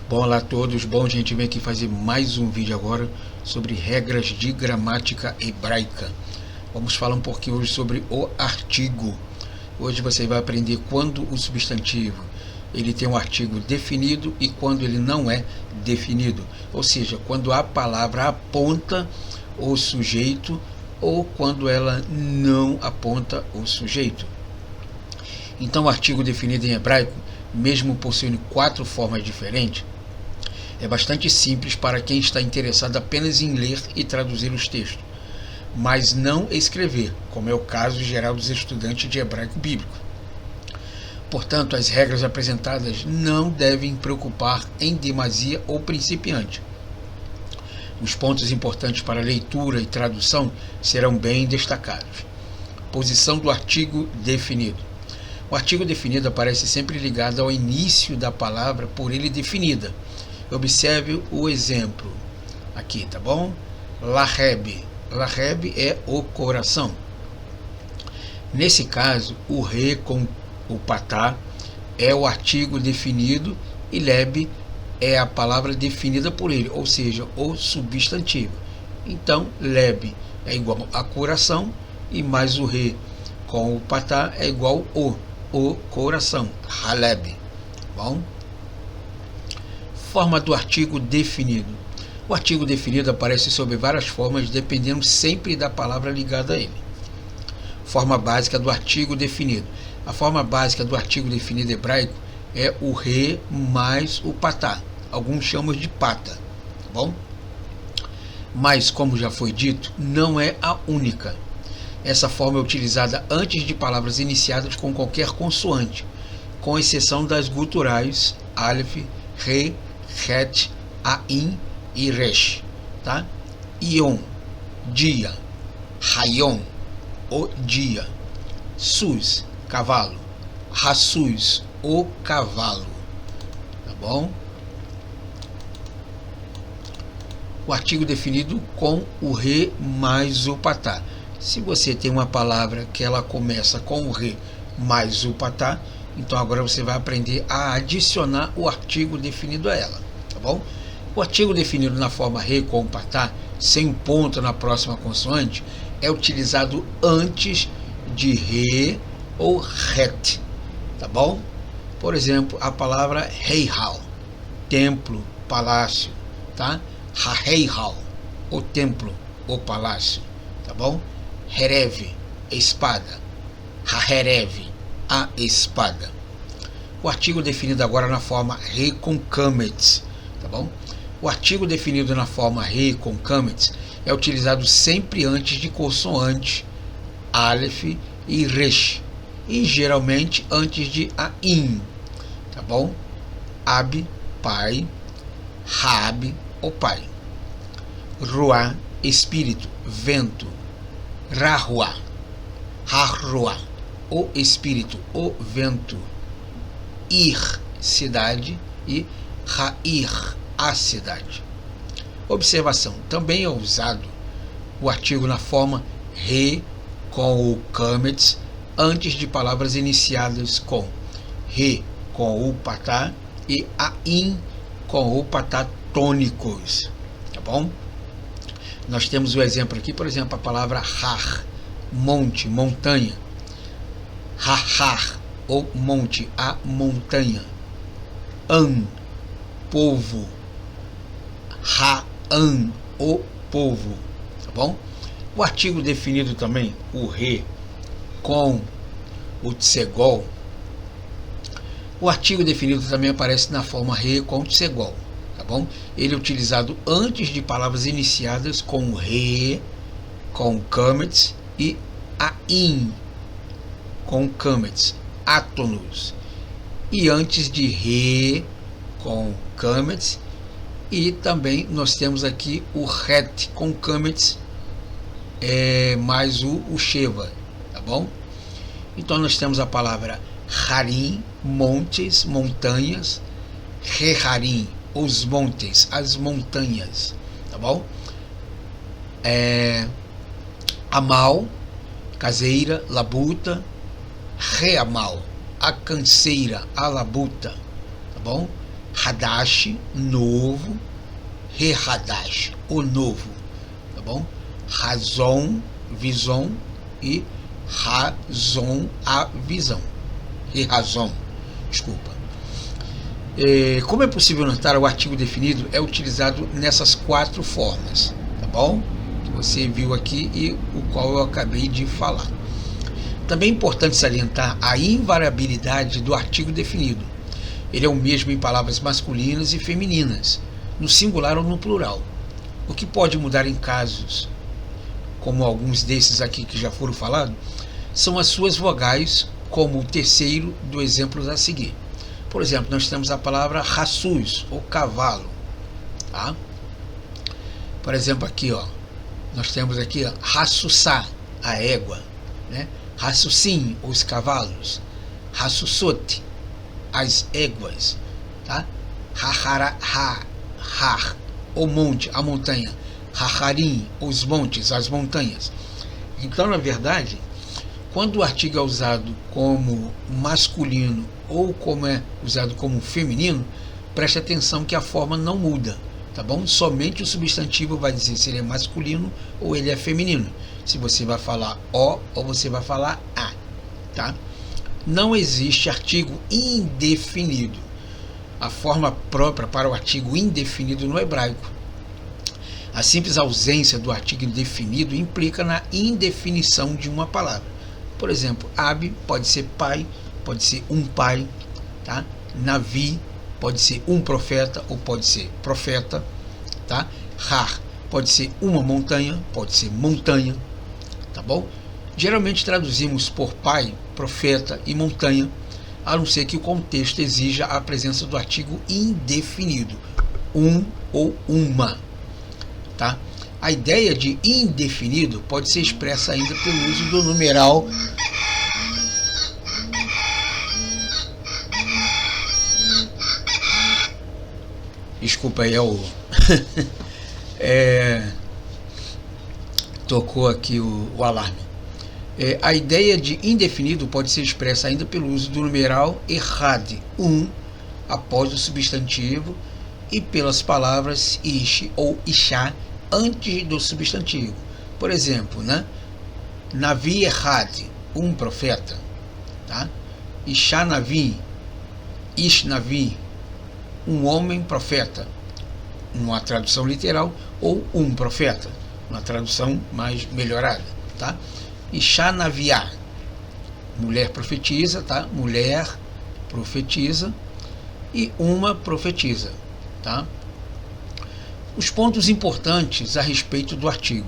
Bom, olá a todos, bom, a gente vem aqui fazer mais um vídeo agora sobre regras de gramática hebraica. Vamos falar um pouquinho hoje sobre o artigo. Hoje você vai aprender quando o substantivo ele tem um artigo definido e quando ele não é definido, ou seja, quando a palavra aponta o sujeito ou quando ela não aponta o sujeito. Então o artigo definido em hebraico, mesmo possuindo 4 formas diferentes, é bastante simples para quem está interessado apenas em ler e traduzir os textos, mas não escrever, como é o caso geral dos estudantes de hebraico bíblico. Portanto, as regras apresentadas não devem preocupar em demasia o principiante. Os pontos importantes para leitura e tradução serão bem destacados. Posição do artigo definido. O artigo definido aparece sempre ligado ao início da palavra por ele definida. Observe o exemplo aqui, tá bom? Laheb. Laheb é o coração. Nesse caso, o re com o patá é o artigo definido e leb é a palavra definida por ele, ou seja, o substantivo. Então, leb é igual a coração e mais o re com o patá é igual o coração, haleb. Bom? Forma do artigo definido. O artigo definido aparece sob várias formas, dependendo sempre da palavra ligada a ele. Forma básica do artigo definido. A forma básica do artigo definido hebraico é o re mais o patá. Alguns chamam de pata, tá bom? Mas, como já foi dito, não é a única. Essa forma é utilizada antes de palavras iniciadas com qualquer consoante, com exceção das guturais, aleph, re, het, ain e resh, tá? Ion, dia, rayon, o dia, sus, cavalo, rasus, o cavalo, tá bom? O artigo definido com o re mais o patá. Se você tem uma palavra que ela começa com o re mais o patá, então agora você vai aprender a adicionar o artigo definido a ela, tá bom? O artigo definido na forma re com o patá, sem ponto na próxima consoante, é utilizado antes de re ou het, tá bom? Por exemplo, a palavra heihal, templo, palácio, tá? Ha-heihal, o templo, o palácio, tá bom? Herev, espada. Ha-herev, a espada. O artigo definido agora na forma re com kametz, tá bom? O artigo definido na forma re com kametz é utilizado sempre antes de consoante aleph e resh, e geralmente antes de ain, tá bom? Ab, pai, Raab, o pai. Ruá, espírito, vento. Rahua, Harua, o espírito, o vento. Ir, cidade, e Rair, a cidade. Observação, também é usado o artigo na forma re com o kametz antes de palavras iniciadas com re com o patá e ain com o patá tônicos, tá bom? Nós temos o exemplo aqui, por exemplo, a palavra har, monte, montanha. Hahar, o monte, a montanha. An, povo. Ha-an, o povo, tá bom? O artigo definido também, o re, com o tsegol. O artigo definido também aparece na forma re com tsegol, tá bom? Ele é utilizado antes de palavras iniciadas com re, com kametz e ain, com kametz, átonos. E antes de re, com kametz, e também nós temos aqui o het com kametz, mais o sheva, tá bom? Então nós temos a palavra harim, montes, montanhas, reharim, os montes, as montanhas, tá bom? Amal, caseira, labuta, reamal, a canseira, a labuta, tá bom? Hadash, novo. Re-Hadash, o novo, tá bom? Razon, visão, e razão, a visão. Re-razão, desculpa. Como é possível notar, o artigo definido é utilizado nessas 4 formas, tá bom? Que você viu aqui e o qual eu acabei de falar. Também é importante salientar a invariabilidade do artigo definido. Ele é o mesmo em palavras masculinas e femininas, no singular ou no plural. O que pode mudar em casos, como alguns desses aqui que já foram falados, são as suas vogais, como o terceiro do exemplo a seguir. Por exemplo, nós temos a palavra raçus, ou cavalo. Tá? Por exemplo, aqui, ó, nós temos aqui raçussá, a égua, né? Raçucim, os cavalos. Raçussote, as éguas. Tá? Har, o monte, a montanha. Haharim, os montes, as montanhas. Então, na verdade, quando o artigo é usado como masculino ou como é usado como feminino, preste atenção que a forma não muda, tá bom? Somente o substantivo vai dizer se ele é masculino ou ele é feminino. Se você vai falar o ou você vai falar a, tá? Não existe artigo indefinido. A forma própria para o artigo indefinido no hebraico. A simples ausência do artigo indefinido implica na indefinição de uma palavra. Por exemplo, Ab pode ser pai, pode ser um pai, tá? Navi pode ser um profeta ou pode ser profeta, tá? Har pode ser uma montanha, pode ser montanha, tá bom? Geralmente traduzimos por pai, profeta e montanha, a não ser que o contexto exija a presença do artigo indefinido, um ou uma, tá? A ideia de indefinido pode ser expressa ainda pelo uso do numeral desculpa aí, tocou aqui o alarme. A ideia de indefinido pode ser expressa ainda pelo uso do numeral errad, após o substantivo, e pelas palavras ish ou ishá antes do substantivo. Por exemplo, né? Navi errad, um profeta, tá? Ishá navi, ish navi, um homem profeta, numa tradução literal, ou um profeta, uma tradução mais melhorada, tá? Ishá naviá, mulher profetiza, tá? Mulher profetiza, e uma profetiza, tá? Os pontos importantes a respeito do artigo.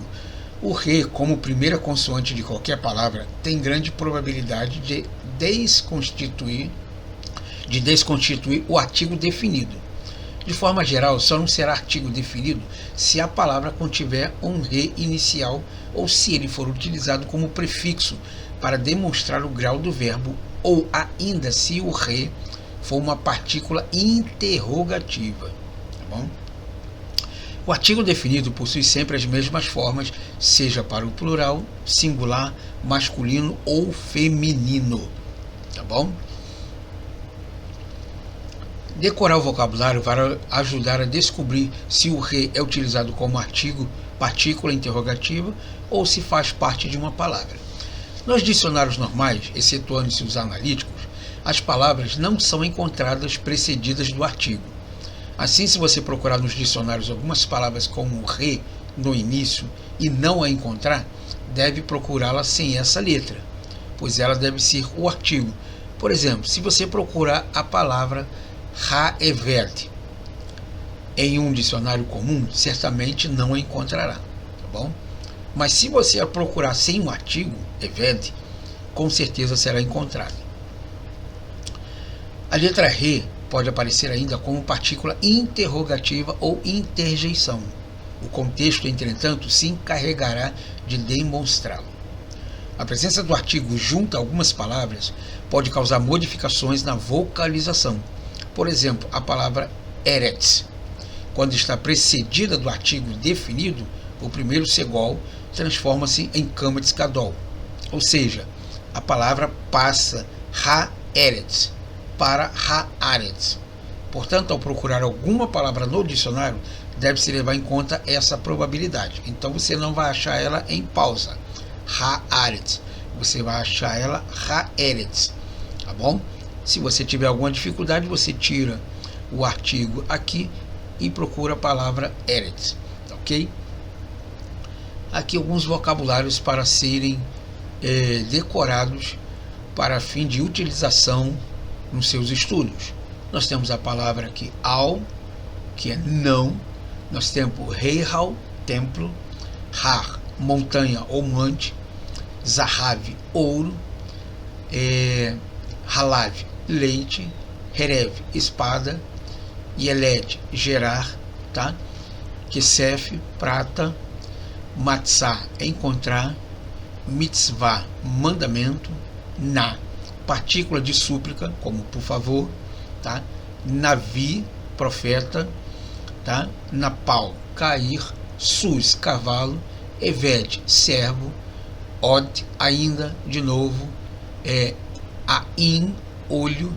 O re, como primeira consoante de qualquer palavra, tem grande probabilidade de desconstituir o artigo definido. De forma geral, só não será artigo definido se a palavra contiver um re inicial ou se ele for utilizado como prefixo para demonstrar o grau do verbo, ou ainda se o re for uma partícula interrogativa. Tá bom? O artigo definido possui sempre as mesmas formas, seja para o plural, singular, masculino ou feminino. Tá bom? Decorar o vocabulário vai ajudar a descobrir se o re é utilizado como artigo, partícula interrogativa, ou se faz parte de uma palavra. Nos dicionários normais, excetuando-se os analíticos, as palavras não são encontradas precedidas do artigo. Assim, se você procurar nos dicionários algumas palavras como re no início e não a encontrar, deve procurá-la sem essa letra, pois ela deve ser o artigo. Por exemplo, se você procurar a palavra ha-eved em um dicionário comum, certamente não a encontrará, tá bom? Mas se você a procurar sem um artigo, eved, com certeza será encontrada. A letra re pode aparecer ainda como partícula interrogativa ou interjeição. O contexto, entretanto, se encarregará de demonstrá-lo. A presença do artigo junto a algumas palavras pode causar modificações na vocalização. Por exemplo, a palavra eretz, quando está precedida do artigo definido, o primeiro segol transforma-se em câmara gadol, ou seja, a palavra passa ha-eretz para ha-aretz. Portanto, ao procurar alguma palavra no dicionário, deve-se levar em conta essa probabilidade. Então você não vai achar ela em pausa, haaretz, você vai achar ela haeretz, tá bom? Se você tiver alguma dificuldade, você tira o artigo aqui e procura a palavra eretz, ok? Aqui alguns vocabulários para serem decorados para fim de utilização nos seus estudos. Nós temos a palavra aqui al, que é não. Nós temos reihal, templo, har, montanha ou monte, zahav, ouro, halav, leite, herev, espada, yeled, gerar, tá? Kesef, prata, matzah, encontrar, mitzvah, mandamento, na, partícula de súplica, como por favor, tá? Navi, profeta, tá? Napal, cair, sus, cavalo, eved, servo, od, ainda, de novo, ain, olho,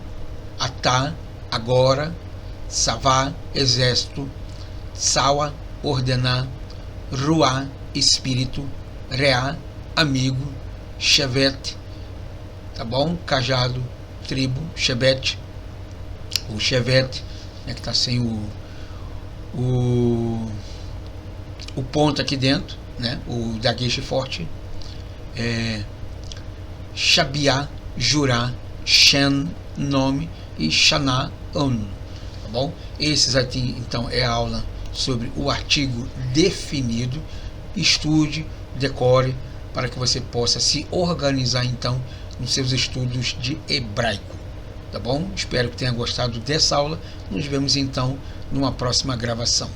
atá, agora, savá, exército, sawa, ordenar, ruá, espírito, reá, amigo, shevet, tá bom? Cajado, tribo, shebet, o shevet, né, que está sem o ponto aqui dentro, né, o dagueche forte, shabiá, jurar, shen, nome, e shaná, ano, tá bom? Esses aqui, então, é a aula sobre o artigo definido. Estude, decore, para que você possa se organizar, então, nos seus estudos de hebraico, tá bom? Espero que tenha gostado dessa aula. Nos vemos, então, numa próxima gravação.